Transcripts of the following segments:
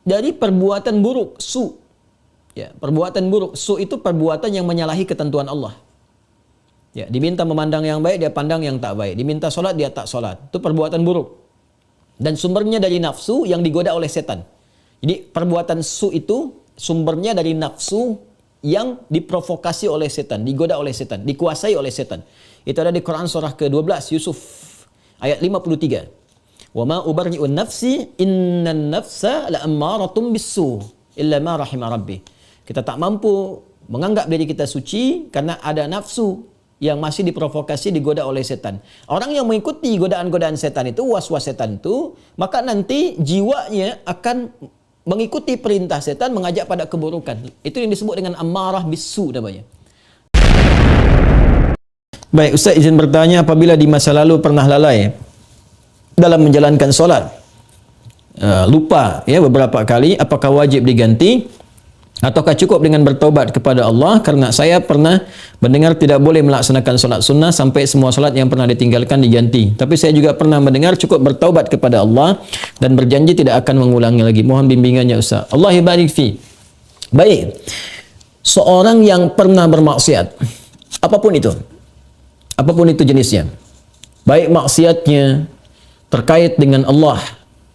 dari perbuatan buruk, su. Ya, perbuatan buruk, su itu perbuatan yang menyalahi ketentuan Allah. Ya, diminta memandang yang baik, dia pandang yang tak baik. Diminta solat, dia tak solat. Itu perbuatan buruk. Dan sumbernya dari nafsu yang digoda oleh setan. Jadi perbuatan su itu sumbernya dari nafsu yang diprovokasi oleh setan, digoda oleh setan, dikuasai oleh setan. Itu ada di Quran surah ke-12 Yusuf ayat 53. Wa ma ubarri'un nafsi innan nafsa la'ammaratun bis-su illa ma rahima rabbi. Kita tak mampu menganggap diri kita suci karena ada nafsu yang masih diprovokasi, digoda oleh setan. Orang yang mengikuti godaan-godaan setan itu, was-was setan itu, maka nanti jiwanya akan mengikuti perintah setan, mengajak pada keburukan. Itu yang disebut dengan ammarah bisu namanya. Baik, Ustaz izin bertanya, apabila di masa lalu pernah lalai dalam menjalankan solat, lupa ya beberapa kali, apakah wajib diganti ataukah cukup dengan bertaubat kepada Allah? Karena saya pernah mendengar tidak boleh melaksanakan solat sunnah sampai semua solat yang pernah ditinggalkan diganti. Tapi saya juga pernah mendengar cukup bertaubat kepada Allah dan berjanji tidak akan mengulangi lagi. Mohon bimbingannya Ustaz. Allah barik fi. Baik. Seorang yang pernah bermaksiat, apapun itu jenisnya, baik maksiatnya terkait dengan Allah,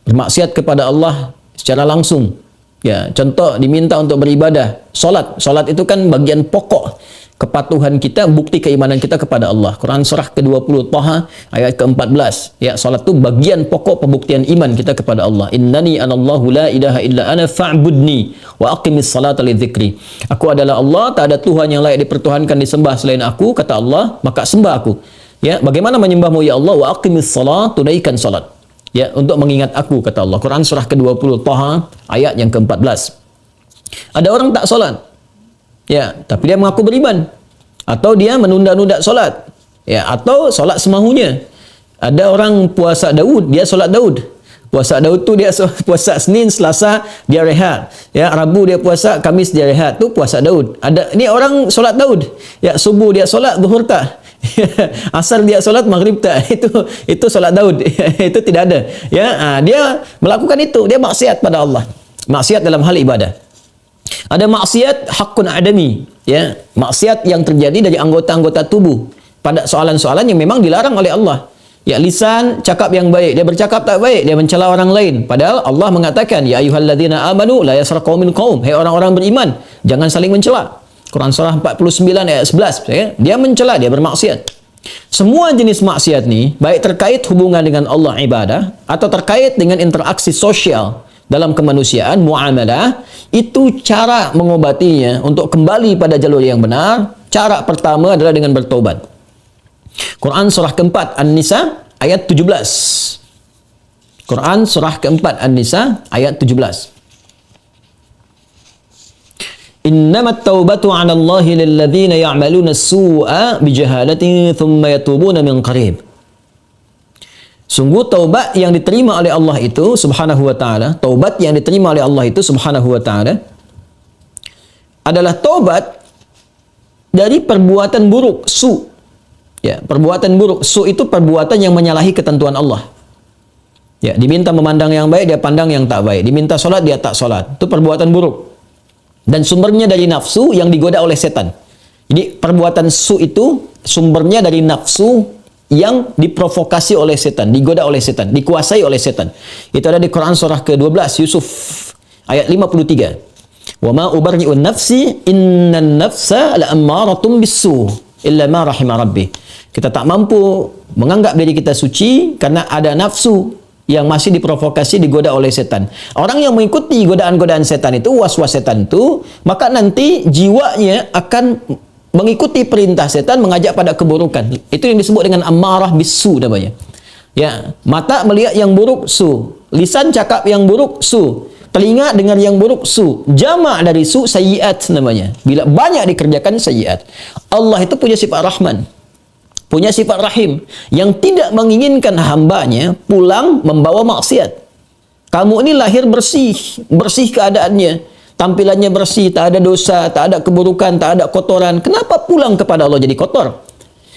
bermaksiat kepada Allah secara langsung. Ya, contoh diminta untuk beribadah, solat itu kan bagian pokok kepatuhan kita, bukti keimanan kita kepada Allah. Quran surah ke-20 Taha ayat ke-14. Ya, solat itu bagian pokok pembuktian iman kita kepada Allah. Innani anallahu la ilaha illa ana fa'budni wa aqimis salata li dzikri. Aku adalah Allah, tak ada Tuhan yang layak dipertuhankan disembah selain aku, kata Allah, maka sembah aku. Ya, bagaimana menyembahmu ya Allah? Wa aqimis salat, tunaikan salat. Ya, untuk mengingat aku, kata Allah. Quran surah ke-20 Taha ayat yang ke-14. Ada orang tak solat, ya, tapi dia mengaku beriman, atau dia menunda-nunda solat, ya, atau solat semahunya. Ada orang puasa Daud, dia solat Daud. Puasa Daud tu dia puasa Senin, Selasa dia rehat, ya, Rabu dia puasa, Kamis dia rehat. Tu puasa Daud. Ada ni orang solat Daud, ya, subuh dia solat, zuhur tak. Asar dia solat, maghrib tak. Itu solat Daud. Itu tidak ada. Ya, dia melakukan itu, dia maksiat pada Allah. Maksiat dalam hal ibadah. Ada maksiat hakun adami, ya, maksiat yang terjadi dari anggota-anggota tubuh pada soalan-soalan yang memang dilarang oleh Allah. Ya, lisan cakap yang baik, dia bercakap tak baik, dia mencela orang lain. Padahal Allah mengatakan, ya ayyuhalladzina amanu la yaskhar qaumin qaum. Hai orang-orang beriman, jangan saling mencela. Quran surah 49 ayat 11, ya. Dia mencela, dia bermaksiat. Semua jenis maksiat ni, baik terkait hubungan dengan Allah ibadah atau terkait dengan interaksi sosial dalam kemanusiaan, muamalah, itu cara mengobatinya untuk kembali pada jalur yang benar. Cara pertama adalah dengan bertobat. Quran surah keempat An-Nisa ayat 17. Quran surah keempat An-Nisa ayat 17. Innamat taubatu 'ala Allahi lilladzina ya'maluna as-su'a bijahalatin thumma yatubuna min qarib. Sungguh taubat yang diterima oleh Allah itu subhanahu wa ta'ala, taubat yang diterima oleh Allah itu subhanahu wa ta'ala adalah taubat dari perbuatan buruk, su. Ya, perbuatan buruk, su itu perbuatan yang menyalahi ketentuan Allah. Ya, diminta memandang yang baik, dia pandang yang tak baik. Diminta solat, dia tak solat. Itu perbuatan buruk. Dan sumbernya dari nafsu yang digoda oleh setan. Jadi perbuatan su itu sumbernya dari nafsu yang diprovokasi oleh setan, digoda oleh setan, dikuasai oleh setan. Itu ada di Quran surah ke-12 Yusuf ayat 53. Wa ma ubarri'un nafsi innan nafsa la'ammaratun bis-su illa ma rahima rabbi. Kita tak mampu menganggap diri kita suci karena ada nafsu yang masih diprovokasi, digoda oleh setan. Orang yang mengikuti godaan-godaan setan itu, was-was setan itu, maka nanti jiwanya akan mengikuti perintah setan, mengajak pada keburukan. Itu yang disebut dengan ammarah bisu namanya. Ya, mata melihat yang buruk, su. Lisan cakap yang buruk, su. Telinga dengar yang buruk, su. Jamak dari su, sayyiat namanya. Bila banyak dikerjakan sayyiat. Allah itu punya sifat Rahman, punya sifat Rahim, yang tidak menginginkan hambanya pulang membawa maksiat. Kamu ini lahir bersih, bersih keadaannya, tampilannya bersih, tak ada dosa, tak ada keburukan, tak ada kotoran. Kenapa pulang kepada Allah jadi kotor?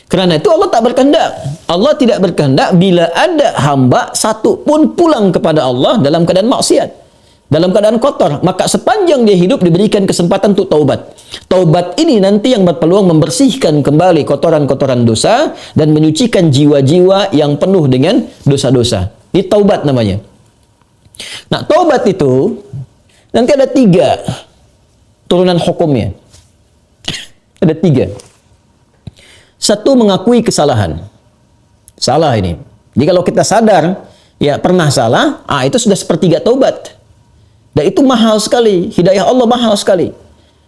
Kerana itu Allah tak berkehendak. Allah tidak berkehendak bila ada hamba satu pun pulang kepada Allah dalam keadaan maksiat. dalam keadaan kotor, maka sepanjang dia hidup diberikan kesempatan untuk taubat. Taubat ini nanti yang berpeluang membersihkan kembali kotoran-kotoran dosa dan menyucikan jiwa-jiwa yang penuh dengan dosa-dosa. Ini taubat namanya. Nah, taubat itu nanti ada 3 turunan hukumnya. Ada 3. 1, mengakui kesalahan. Salah ini. Jadi kalau kita sadar, ya pernah salah, itu sudah sepertiga taubat. Dan itu mahal sekali. Hidayah Allah mahal sekali.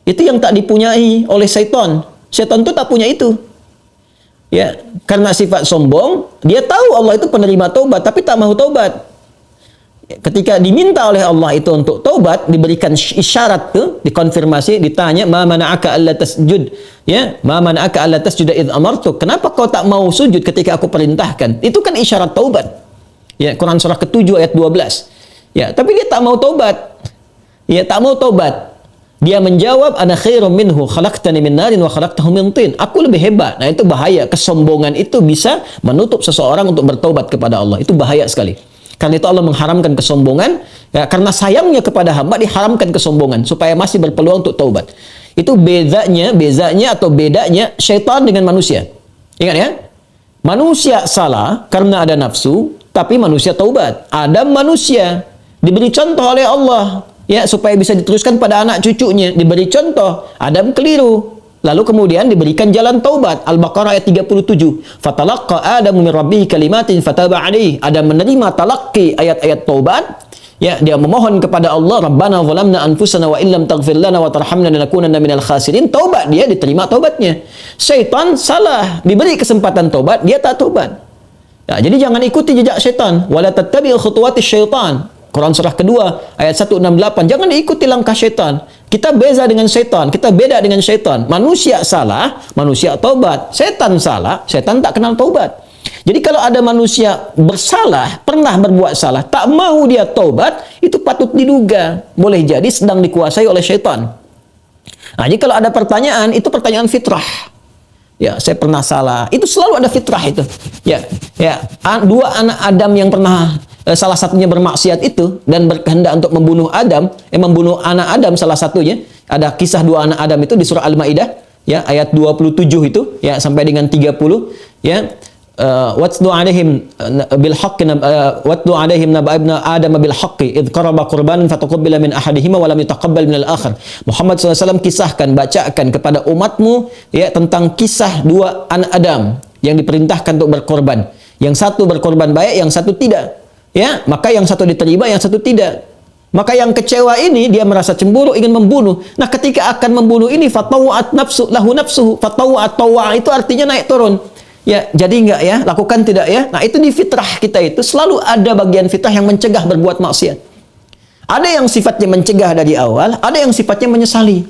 Itu yang tak dipunyai oleh syaitan. Syaitan itu tak punya itu. Ya, karena sifat sombong, dia tahu Allah itu penerima taubat, tapi tak mau taubat. Ketika diminta oleh Allah itu untuk taubat, diberikan isyarat tuh, dikonfirmasi, ditanya, "Ma mana'aka alla tasjud?" Ya, "Ma mana'aka alla tasjuda idh amartuk?" Kenapa kau tak mau sujud ketika aku perintahkan? Itu kan isyarat taubat. Ya, Quran surah ke-7 ayat 12. Ya, tapi dia tak mau taubat. Ya, tak mau taubat. Dia menjawab, "Ana khairum minhu, khalaqtani min narin wa khalaqtahu min tin." Aku lebih hebat. Nah, itu bahaya. Kesombongan itu bisa menutup seseorang untuk bertaubat kepada Allah. Itu bahaya sekali. Karena itu Allah mengharamkan kesombongan. Ya, karena sayangnya kepada hamba diharamkan kesombongan supaya masih berpeluang untuk taubat. Itu bedanya syaitan dengan manusia. Ingat ya? Manusia salah karena ada nafsu, tapi manusia taubat. Adam manusia diberi contoh oleh Allah, ya, supaya bisa diteruskan pada anak cucunya. Diberi contoh, Adam keliru, lalu kemudian diberikan jalan taubat. Al-Baqarah ayat 37. Fatalaqqa Adamu min rabbih kalimatin fataba alaihi. Adam menerima talaqi ayat-ayat taubat. Ya, dia memohon kepada Allah, "Rabbana zalamna anfusana wa illam taghfir lana wa tarhamna lanakunanna minal khasirin." Taubat dia, diterima taubatnya. Syaitan salah, diberi kesempatan taubat, dia tak taubat. Ya, jadi jangan ikuti jejak syaitan. Wala tattabi'u khutuwatis syaitan. Quran surah kedua ayat 168. Jangan diikuti langkah syaitan. Kita beza dengan syaitan, kita beda dengan syaitan. Manusia salah, manusia taubat. Syaitan salah, syaitan tak kenal taubat. Jadi kalau ada manusia bersalah, pernah berbuat salah, tak mau dia taubat, itu patut diduga boleh jadi sedang dikuasai oleh syaitan. Nah, jadi kalau ada pertanyaan, itu pertanyaan fitrah. Ya, saya pernah salah. Itu selalu ada fitrah itu. Ya, 2 anak Adam yang pernah salah satunya bermaksiat itu dan berkehendak untuk membunuh Adam, membunuh anak Adam salah satunya. Ada kisah 2 anak Adam itu di surah Al-Maidah, ya, ayat 27 itu, ya, sampai dengan 30, ya. Watlu alaihim bil haqqi watlu alaihim naba ibna adam bil haqqi id qaraba qurbanan fataqabbala min ahadihima wa lam yutaqabbal min al-akhar. Muhammad SAW kisahkan, bacakan kepada umatmu, ya, tentang kisah 2 anak Adam yang diperintahkan untuk berkorban. Yang satu berkorban baik, yang satu tidak. Ya, maka yang satu diterima, yang satu tidak. Maka yang kecewa ini dia merasa cemburu, ingin membunuh. Nah, ketika akan membunuh ini fatawat nafsu lahu nafsuhu, fatawat tawa itu artinya naik turun. Ya, jadi enggak ya, lakukan tidak ya. Nah, itu di fitrah kita itu selalu ada bagian fitrah yang mencegah berbuat maksiat. Ada yang sifatnya mencegah dari awal, ada yang sifatnya menyesali.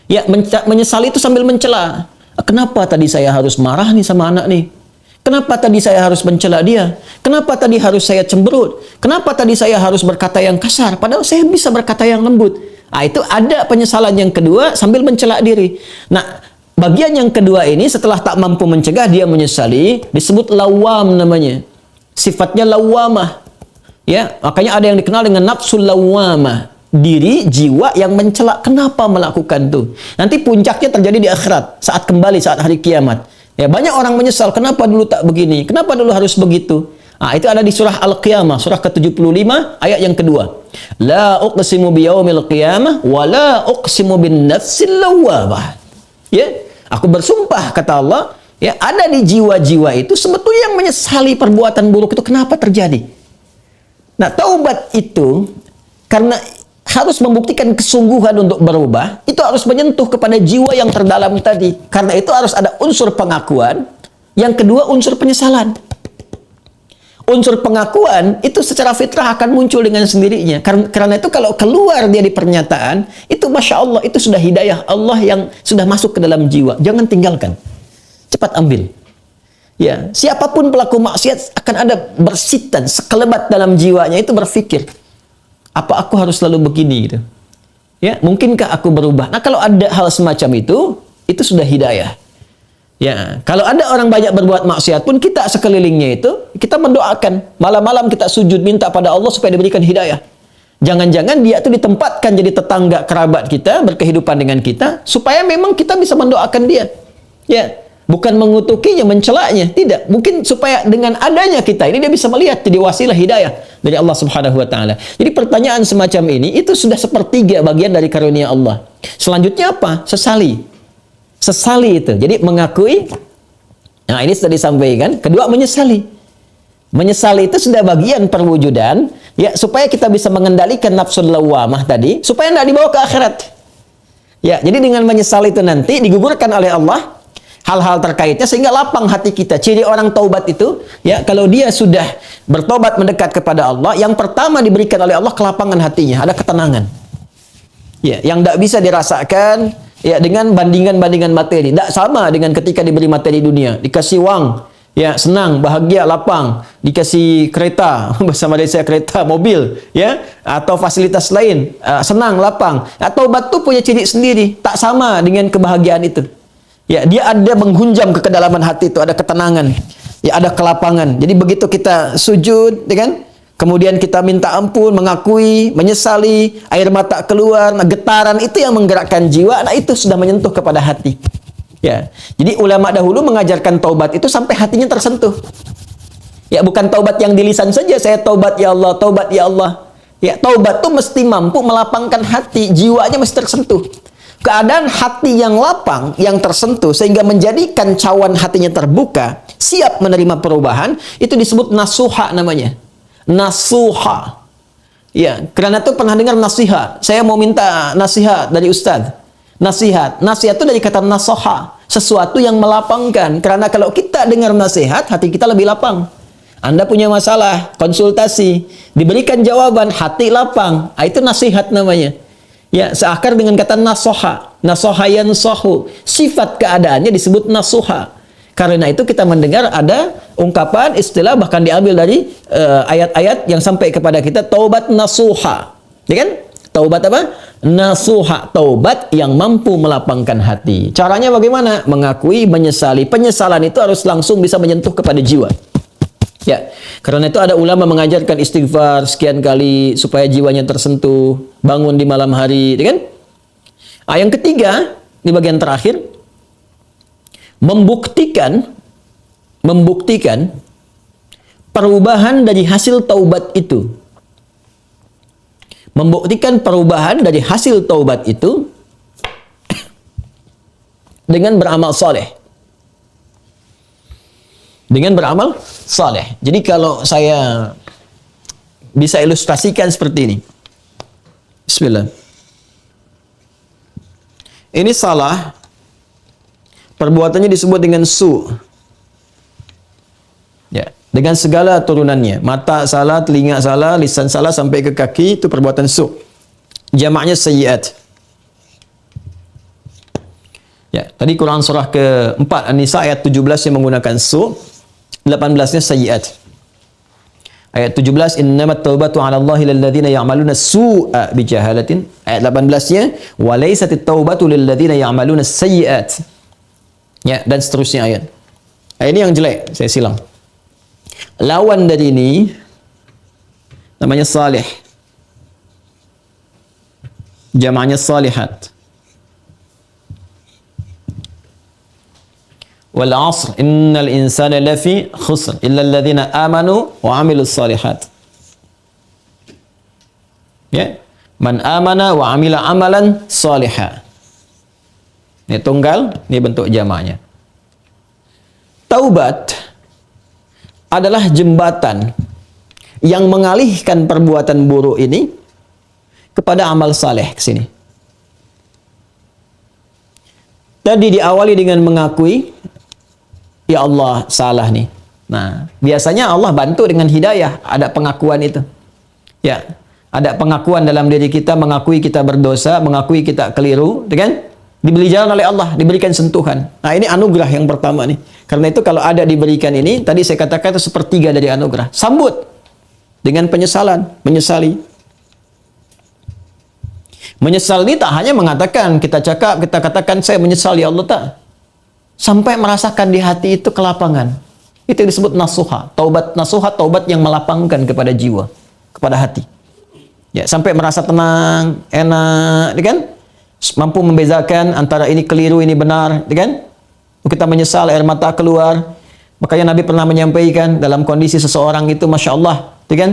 Ya, menyesali itu sambil mencela. Kenapa tadi saya harus marah nih sama anak nih? Kenapa tadi saya harus mencela dia? Kenapa tadi harus saya cemberut? Kenapa tadi saya harus berkata yang kasar? Padahal saya bisa berkata yang lembut. Nah, itu ada penyesalan yang kedua sambil mencela diri. Nah, bagian yang kedua ini setelah tak mampu mencegah, dia menyesali, disebut lawam namanya. Sifatnya lawamah. Ya, makanya ada yang dikenal dengan nafsul lawamah. Diri, jiwa yang mencela. Kenapa melakukan itu? Nanti puncaknya terjadi di akhirat, saat kembali, saat hari kiamat. Ya, banyak orang menyesal, kenapa dulu tak begini? Kenapa dulu harus begitu? Nah, itu ada di surah Al-Qiyamah, surah ke-75, ayat yang kedua. La uqsimu biyaumil qiyamah, wa la uqsimu bin nafsil lawwamah. Ya, aku bersumpah, kata Allah, ya, ada di jiwa-jiwa itu sebetulnya yang menyesali perbuatan buruk itu kenapa terjadi. Nah, taubat itu karena harus membuktikan kesungguhan untuk berubah, itu harus menyentuh kepada jiwa yang terdalam tadi. Karena itu harus ada unsur pengakuan, yang kedua unsur penyesalan. Unsur pengakuan itu secara fitrah akan muncul dengan sendirinya. Karena itu kalau keluar dia di pernyataan, itu Masya Allah, itu sudah hidayah Allah yang sudah masuk ke dalam jiwa. Jangan tinggalkan. Cepat ambil. Ya, siapapun pelaku maksiat akan ada bersitan, sekelebat dalam jiwanya itu berpikir, apa aku harus selalu begini gitu. Ya, mungkinkah aku berubah? Nah, kalau ada hal semacam itu sudah hidayah. Ya, kalau ada orang banyak berbuat maksiat pun kita sekelilingnya itu kita mendoakan, malam-malam kita sujud minta pada Allah supaya diberikan hidayah. Jangan-jangan dia itu ditempatkan jadi tetangga kerabat kita, berkehidupan dengan kita, supaya memang kita bisa mendoakan dia. Ya, bukan mengutukinya, mencelaknya, tidak. Mungkin supaya dengan adanya kita ini dia bisa melihat jadi wasilah hidayah dari Allah Subhanahu wa taala. Jadi pertanyaan semacam ini itu sudah sepertiga bagian dari karunia Allah. Selanjutnya apa? Sesali. Sesali itu. Jadi mengakui. Nah, ini sudah disampaikan. Kedua, menyesali. Menyesali itu sudah bagian perwujudan, ya, supaya kita bisa mengendalikan nafsu lawamah tadi, supaya tidak dibawa ke akhirat. Ya, jadi dengan menyesali itu nanti digugurkan oleh Allah hal-hal terkaitnya sehingga lapang hati kita. Ciri orang taubat itu, ya, kalau dia sudah bertobat mendekat kepada Allah, yang pertama diberikan oleh Allah kelapangan hatinya, ada ketenangan. Ya, yang tidak bisa dirasakan, ya, dengan bandingan-bandingan materi. Tidak sama dengan ketika diberi materi dunia, dikasih uang, ya, senang, bahagia, lapang, dikasih kereta, bahasa Malaysia kereta, mobil, ya, atau fasilitas lain, senang, lapang. Taubat itu punya ciri sendiri, tak sama dengan kebahagiaan itu. Ya, dia ada menghunjam ke kedalaman hati itu, ada ketenangan, ya, ada kelapangan. Jadi begitu kita sujud, ya kan? Kemudian kita minta ampun, mengakui, menyesali, air mata keluar, getaran itu yang menggerakkan jiwa, nah itu sudah menyentuh kepada hati. Ya, jadi ulama dahulu mengajarkan taubat itu sampai hatinya tersentuh. Ya, bukan taubat yang di lisan saja, saya taubat ya Allah, taubat ya Allah. Ya, taubat itu mesti mampu melapangkan hati, jiwanya mesti tersentuh. Keadaan hati yang lapang, yang tersentuh, sehingga menjadikan cawan hatinya terbuka, siap menerima perubahan, itu disebut nasuha namanya. Nasuha. Ya, karena itu pernah dengar nasihat. Saya mau minta nasihat dari Ustadz. Nasihat itu dari kata nasoha, sesuatu yang melapangkan. Karena kalau kita dengar nasihat, hati kita lebih lapang. Anda punya masalah, konsultasi, diberikan jawaban, hati lapang. Itu nasihat namanya. Ya, seakar dengan kata nasoha, nasoha yansohu. Sifat keadaannya disebut nasuha. Karena itu kita mendengar ada ungkapan, istilah, bahkan diambil dari ayat-ayat yang sampai kepada kita, taubat nasuha. Ya kan? Taubat apa? Nasuha, taubat yang mampu melapangkan hati. Caranya bagaimana? Mengakui, menyesali. Penyesalan itu harus langsung bisa menyentuh kepada jiwa. Ya, karena itu ada ulama mengajarkan istighfar sekian kali supaya jiwanya tersentuh, bangun di malam hari, ya kan? Yang ketiga, di bagian terakhir, membuktikan perubahan dari hasil taubat itu. Membuktikan perubahan dari hasil taubat itu dengan beramal soleh. Dengan beramal soleh. Jadi kalau saya bisa ilustrasikan seperti ini. Bismillah. Ini salah. Perbuatannya disebut dengan su. Ya. Dengan segala turunannya. Mata salah, telinga salah, lisan salah, sampai ke kaki, itu perbuatan su. Jamaknya sayyiat. Ya, tadi Quran surah ke-4 An-Nisa ayat 17 yang menggunakan su, 18-nya sayyiat. Ayat 17, innamat taubatu 'ala Allahi lil ladzina ya'maluna su'a bijahalatin. Ayat 18-nya, wa laysatit taubatu lil ladzina ya'maluna sayyiat. Ya, dan seterusnya ayat. Ini yang jelek, saya silang. Lawan dari ini namanya salih. Jamaknya salihat. Wal 'asr innal insana lafi khusr illa alladhina amanu wa 'amilus salihat. Ya, man amana wa 'amila amalan salihah. Ini tunggal, ini bentuk jamaknya. Taubat adalah jembatan yang mengalihkan perbuatan buruk ini kepada amal saleh ke sini. Tadi diawali dengan mengakui, ya Allah, salah nih. Nah, biasanya Allah bantu dengan hidayah, ada pengakuan itu. Ya, ada pengakuan dalam diri kita, mengakui kita berdosa, mengakui kita keliru, kan? Diberi jalan oleh Allah, diberikan sentuhan. Nah, ini anugerah yang pertama nih. Karena itu kalau ada diberikan ini, tadi saya katakan itu sepertiga dari anugerah. Sambut dengan penyesalan, menyesali. Menyesal ini tak hanya mengatakan, kita katakan saya menyesal ya Allah, tak. Sampai merasakan di hati itu kelapangan. Itu disebut nasuha. Taubat nasuha, taubat yang melapangkan kepada jiwa, kepada hati. Ya, sampai merasa tenang, enak, ya kan? Mampu membezakan antara ini keliru, ini benar, ya kan? Kita menyesal, air mata keluar. Makanya Nabi pernah menyampaikan dalam kondisi seseorang itu, Masya Allah, ya kan?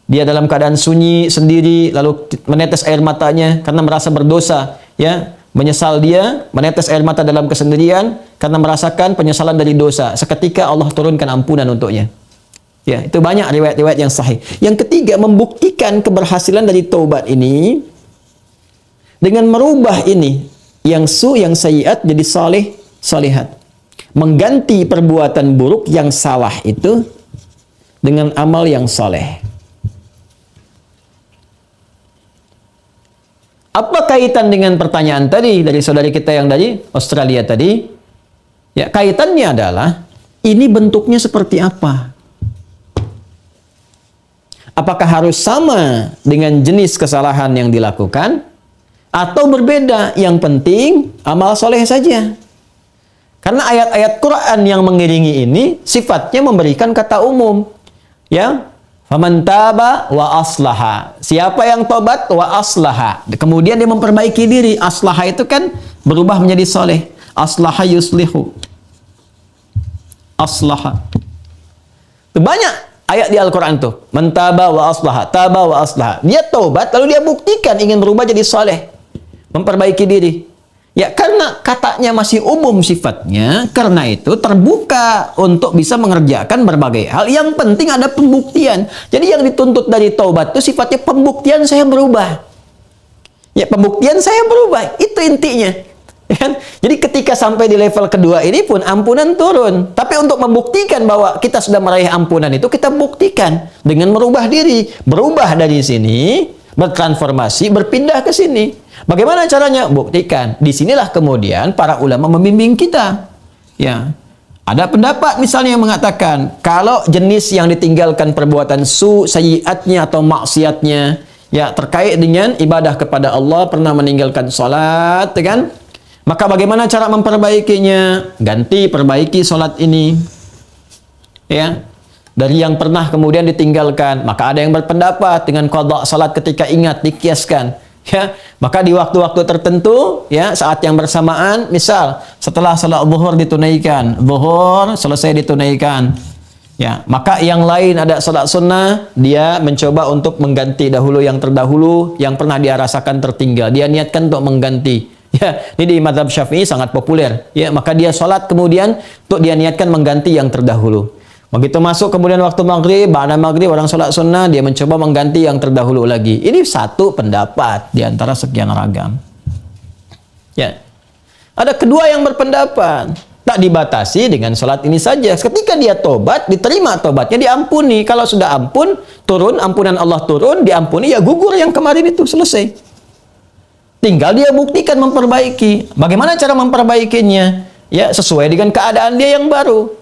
Dia dalam keadaan sunyi sendiri, lalu menetes air matanya karena merasa berdosa, ya. Menyesal dia, menetes air mata dalam kesendirian karena merasakan penyesalan dari dosa. Seketika Allah turunkan ampunan untuknya. Ya, itu banyak riwayat-riwayat yang sahih. Yang ketiga, membuktikan keberhasilan dari taubat ini dengan merubah ini yang sayyiat jadi saleh, salihat. Mengganti perbuatan buruk yang salah itu dengan amal yang saleh. Apa kaitan dengan pertanyaan tadi dari saudari kita yang dari Australia tadi? Ya, kaitannya adalah ini bentuknya seperti apa? Apakah harus sama dengan jenis kesalahan yang dilakukan atau berbeda? Yang penting amal soleh saja. Karena ayat-ayat Quran yang mengiringi ini sifatnya memberikan kata umum. Ya, faman taba wa aslaha. Siapa yang tobat wa aslaha. Kemudian dia memperbaiki diri. Aslaha itu kan berubah menjadi soleh. Aslaha yuslihu. Aslaha. Itu banyak ayat di Al-Quran tuh. Man taba wa aslaha. Taba wa aslaha. Dia tobat lalu dia buktikan ingin berubah jadi soleh. Memperbaiki diri. Ya, karena katanya masih umum sifatnya, karena itu terbuka untuk bisa mengerjakan berbagai hal. Yang penting ada pembuktian. Jadi yang dituntut dari taubat itu sifatnya pembuktian saya berubah. Ya, pembuktian saya berubah. Itu intinya. Ya kan? Jadi ketika sampai di level kedua ini pun ampunan turun. Tapi untuk membuktikan bahwa kita sudah meraih ampunan itu, kita buktikan dengan merubah diri. Berubah dari sini, bertransformasi, berpindah ke sini. Bagaimana caranya? Buktikan. Disinilah kemudian para ulama membimbing kita. Ya, ada pendapat misalnya yang mengatakan kalau jenis yang ditinggalkan perbuatan sayyiatnya atau maksiatnya, ya terkait dengan ibadah kepada Allah, pernah meninggalkan salat, ya kan? Maka bagaimana cara memperbaikinya? Ganti, perbaiki salat ini. Ya. Dari yang pernah kemudian ditinggalkan, maka ada yang berpendapat dengan qadha salat ketika ingat, dikiaskan. Ya, maka di waktu-waktu tertentu, ya, saat yang bersamaan, misal setelah salat zuhur ditunaikan, zuhur selesai ditunaikan, ya, maka yang lain ada salat sunnah, dia mencoba untuk mengganti dahulu yang terdahulu, yang pernah dia rasakan tertinggal, dia niatkan untuk mengganti. Ya, ini di mazhab Syafi'i sangat populer. Ya, maka dia salat kemudian untuk dia niatkan mengganti yang terdahulu. Begitu masuk kemudian waktu maghrib, ba'da maghrib orang sholat sunnah, dia mencoba mengganti yang terdahulu lagi. Ini satu pendapat di antara sekian ragam. Ya. Ada kedua yang berpendapat, tak dibatasi dengan sholat ini saja. Ketika dia tobat, diterima tobatnya, diampuni. Kalau sudah ampun, turun, ampunan Allah turun, diampuni, ya gugur yang kemarin itu, selesai. Tinggal dia buktikan memperbaiki. Bagaimana cara memperbaikinya? Ya, sesuai dengan keadaan dia yang baru.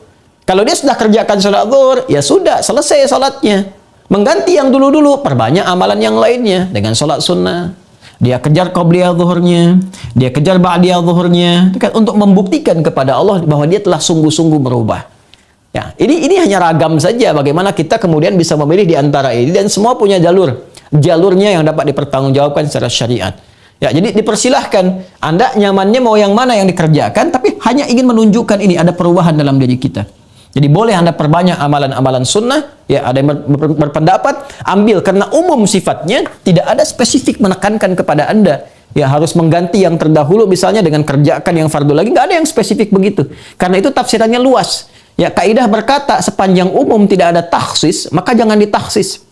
Kalau dia sudah kerjakan sholat zuhur, ya sudah, selesai sholatnya. Mengganti yang dulu-dulu, perbanyak amalan yang lainnya dengan sholat sunnah. Dia kejar qabliyah zuhurnya, dia kejar ba'diyah zuhurnya, untuk membuktikan kepada Allah bahwa dia telah sungguh-sungguh berubah. Ya, ini hanya ragam saja bagaimana kita kemudian bisa memilih di antara ini, dan semua punya jalurnya yang dapat dipertanggungjawabkan secara syariat. Ya, jadi dipersilahkan, Anda nyamannya mau yang mana yang dikerjakan, tapi hanya ingin menunjukkan ini ada perubahan dalam diri kita. Jadi boleh Anda perbanyak amalan-amalan sunnah, ya, ada yang berpendapat ambil karena umum sifatnya, tidak ada spesifik menekankan kepada Anda ya harus mengganti yang terdahulu misalnya dengan kerjakan yang fardu lagi, nggak ada yang spesifik begitu. Karena itu tafsirannya luas. Ya, kaidah berkata sepanjang umum tidak ada takhsis, maka jangan ditakhsis.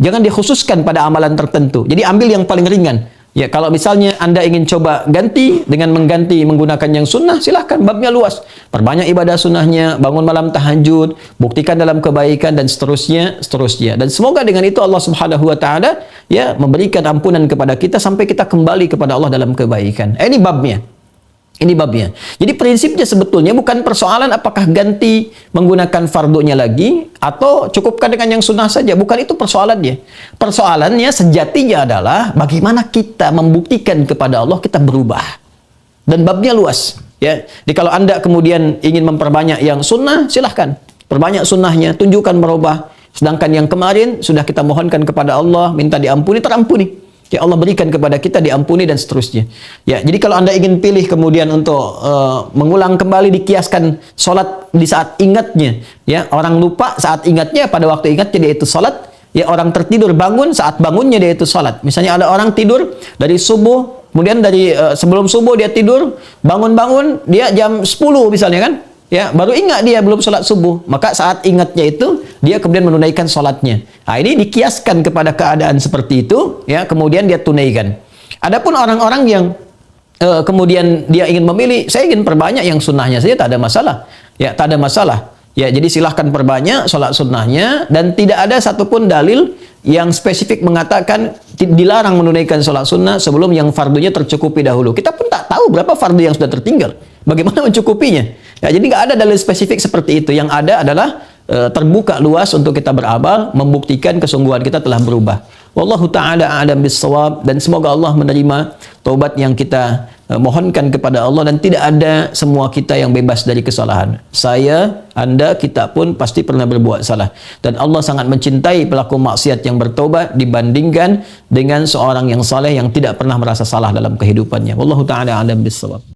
Jangan dikhususkan pada amalan tertentu. Jadi ambil yang paling ringan. Ya, kalau misalnya Anda ingin coba ganti dengan mengganti menggunakan yang sunnah, silahkan, babnya luas. Perbanyak ibadah sunnahnya, bangun malam tahajud, buktikan dalam kebaikan, dan seterusnya. Dan semoga dengan itu Allah Subhanahu wa taala ya memberikan ampunan kepada kita sampai kita kembali kepada Allah dalam kebaikan. Ini babnya. Ini babnya. Jadi prinsipnya sebetulnya bukan persoalan apakah ganti menggunakan fardunya lagi atau cukupkan dengan yang sunnah saja. Bukan itu persoalannya. Persoalannya sejatinya adalah bagaimana kita membuktikan kepada Allah kita berubah. Dan babnya luas. Ya. Jadi kalau Anda kemudian ingin memperbanyak yang sunnah, silahkan. Perbanyak sunnahnya, tunjukkan berubah. Sedangkan yang kemarin sudah kita mohonkan kepada Allah, minta diampuni, terampuni. Ya Allah berikan kepada kita diampuni dan seterusnya. Ya, jadi kalau Anda ingin pilih kemudian untuk mengulang kembali, dikiaskan solat di saat ingatnya. Ya, orang lupa saat ingatnya, pada waktu ingatnya dia itu solat. Ya, orang tertidur bangun saat bangunnya dia itu solat. Misalnya ada orang tidur dari subuh, kemudian dari sebelum subuh dia tidur, bangun-bangun dia jam 10 misalnya kan. Ya, baru ingat dia belum sholat subuh. Maka saat ingatnya itu, dia kemudian menunaikan sholatnya. Nah, ini dikiaskan kepada keadaan seperti itu, ya, kemudian dia tunaikan. Adapun orang-orang yang kemudian dia ingin memilih, saya ingin perbanyak yang sunnahnya saja, tak ada masalah. Ya, tak ada masalah. Ya, jadi silahkan perbanyak sholat sunnahnya, dan tidak ada satupun dalil yang spesifik mengatakan dilarang menunaikan sholat sunnah sebelum yang fardunya tercukupi dahulu. Kita pun tak tahu berapa fardu yang sudah tertinggal. Bagaimana mencukupinya? Ya, jadi nggak ada dalil spesifik seperti itu. Yang ada adalah terbuka luas untuk kita beramal, membuktikan kesungguhan kita telah berubah. Wallahu ta'ala a'lam bis-shawab, dan semoga Allah menerima taubat yang kita mohonkan kepada Allah, dan tidak ada semua kita yang bebas dari kesalahan. Saya, Anda, kita pun pasti pernah berbuat salah. Dan Allah sangat mencintai pelaku maksiat yang bertaubat dibandingkan dengan seorang yang saleh yang tidak pernah merasa salah dalam kehidupannya. Wallahu ta'ala a'lam bis-shawab.